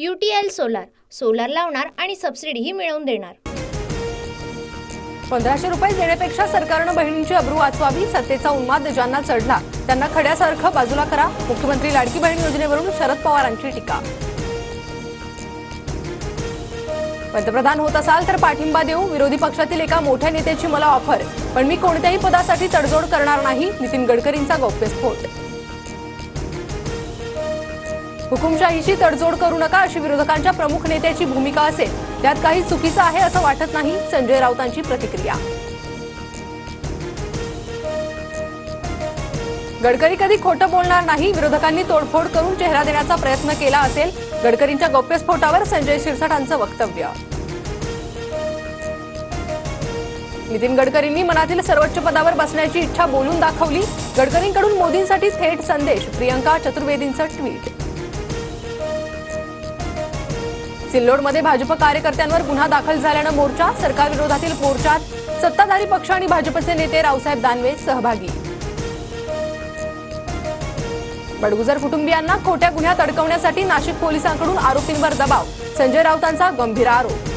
UTL solar लावणार आणि सबसिडीही मिळवून देणार। 1500 रुपये देण्यापेक्षा सरकारने बहिणींची अब्रू वाचवावी। सत्तेचा उन्माद ज्यांना चढला त्यांना खड्यासारखं बाजूला करा। मुख्यमंत्री लाडकी बहीण योजनेवरून शरद पवारांची टीका। पंतप्रधान होत असाल तर पाठिंबा देऊ। विरोधी पक्षातील एका मोठ्या नेत्याची मला ऑफर, पण मी कोणत्याही पदासाठी तडजोड करणार नाही। नितीन गडकरींचा गौप्यस्फोट। हुकुमशाहीशी तडजोड करू नका अशी विरोधकांच्या प्रमुख नेत्याची भूमिका असेल, त्यात काही चुकीचं आहे असं वाटत नाही। संजय राऊतांची प्रतिक्रिया। गडकरी कधी खोटं बोलणार नाही। विरोधकांनी तोडफोड करून चेहरा देण्याचा प्रयत्न केला असेल। गडकरींच्या गौप्यस्फोटावर संजय शिरसाटांचं वक्तव्य। नितीन गडकरींनी मनातील सर्वोच्च पदावर बसण्याची इच्छा बोलून दाखवली। गडकरींकडून मोदींसाठी थेट संदेश। प्रियंका चतुर्वेदींचं ट्विट। सिल्लोडमध्ये भाजप कार्यकर्त्यांवर गुन्हा दाखल झाल्यानं मोर्चा। सरकार विरोधातील मोर्चात सत्ताधारी पक्ष आणि भाजपचे नेते रावसाहेब दानवे सहभागी। बडगुजर कुटुंबियांना खोट्या गुन्ह्यात अडकवण्यासाठी नाशिक पोलिसांकडून आरोपींवर दबाव। संजय राऊतांचा गंभीर आरोप।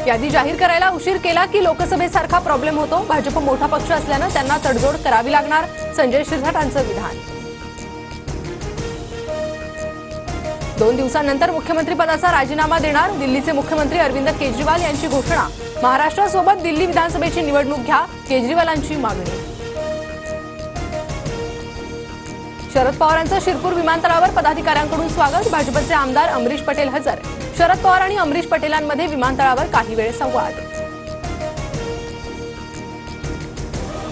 यादी जाहीर करायला उशीर केला की लोकसभेसारखा प्रॉब्लेम होतो। भाजप मोठा पक्ष असल्यानं त्यांना तडजोड करावी लागणार। संजय शिरसाटांचं विधान। 2 दिवसांनंतर मुख्यमंत्रीपदाचा राजीनामा देणार। दिल्लीचे मुख्यमंत्री अरविंद केजरीवाल यांची घोषणा। महाराष्ट्रासोबत दिल्ली विधानसभेची निवडणूक घ्या, केजरीवालांची मागणी। शरद पवारांचं शिरपूर विमानतळावर पदाधिकाऱ्यांकडून स्वागत। भाजपचे आमदार अमरीश पटेल हजर। शरद पवार आणि अमरीश पटेलांमध्ये विमानतळावर काही वेळ संवाद।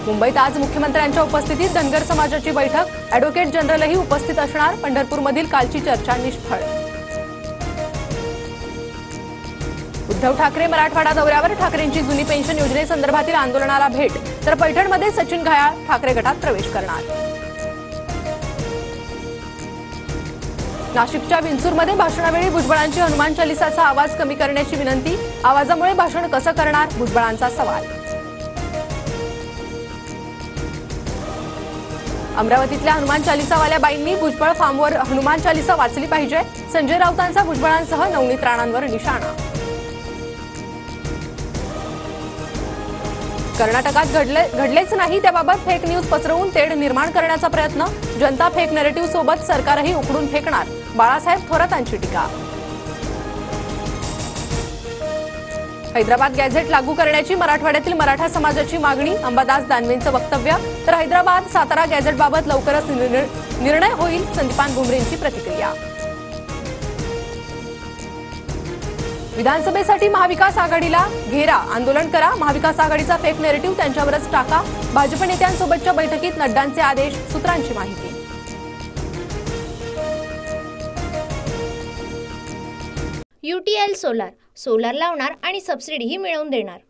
मुंबईत आज मुख्यमंत्र्यांच्या उपस्थितीत धनगर समाजाची बैठक। ॲडव्होकेट जनरलही उपस्थित असणार। पंढरपूरमधील कालची चर्चा निष्फळ। उद्धव ठाकरे मराठवाडा दौऱ्यावर। ठाकरेंची जुनी पेन्शन योजनेसंदर्भातील आंदोलनाला भेट, तर पैठणमध्ये सचिन घायाळ ठाकरे गटात प्रवेश करणार। नाशिकच्या विंचूरमध्ये भाषणावेळी भुजबळांची हनुमान चालिसाचा आवाज कमी करण्याची विनंती। आवाजामुळे भाषण कसं करणार, भुजबळांचा सवाल। अमरावतीतल्या हनुमान चालिसावाल्या बाईंनी भुजबळ फार्मवर हनुमान चालिसा वाचली पाहिजे। संजय राऊतांचा भुजबळांसह नवनीत राणांवर निशाणा। कर्नाटकात घडलेच नाही त्याबाबत फेक न्यूज पसरवून तेढ निर्माण करण्याचा प्रयत्न। जनता फेक नरेटिव्ह सोबत सरकारही उकडून फेकणार। बाळासाहेब थोरातांची टीका। हैदराबाद गॅझेट लागू करण्याची मराठवाड्यातील मराठा समाजाची मागणी। अंबादास दानवेंचं वक्तव्य, तर हैदराबाद सातारा गॅझेटबाबत लवकरच निर्णय होईल। संदीपान भुमरेंची प्रतिक्रिया। विधानसभेसाठी महाविकास आघाडीला घेरा, आंदोलन करा। महाविकास आघाडीचा फेक नरेटिव्ह त्यांच्यावरच टाका। भाजप नेत्यांसोबतच्या बैठकीत नड्डांचे आदेश। सूत्रांची माहिती। UTL सोलार लावणार आणि सबसिडीही मिळवून देणार।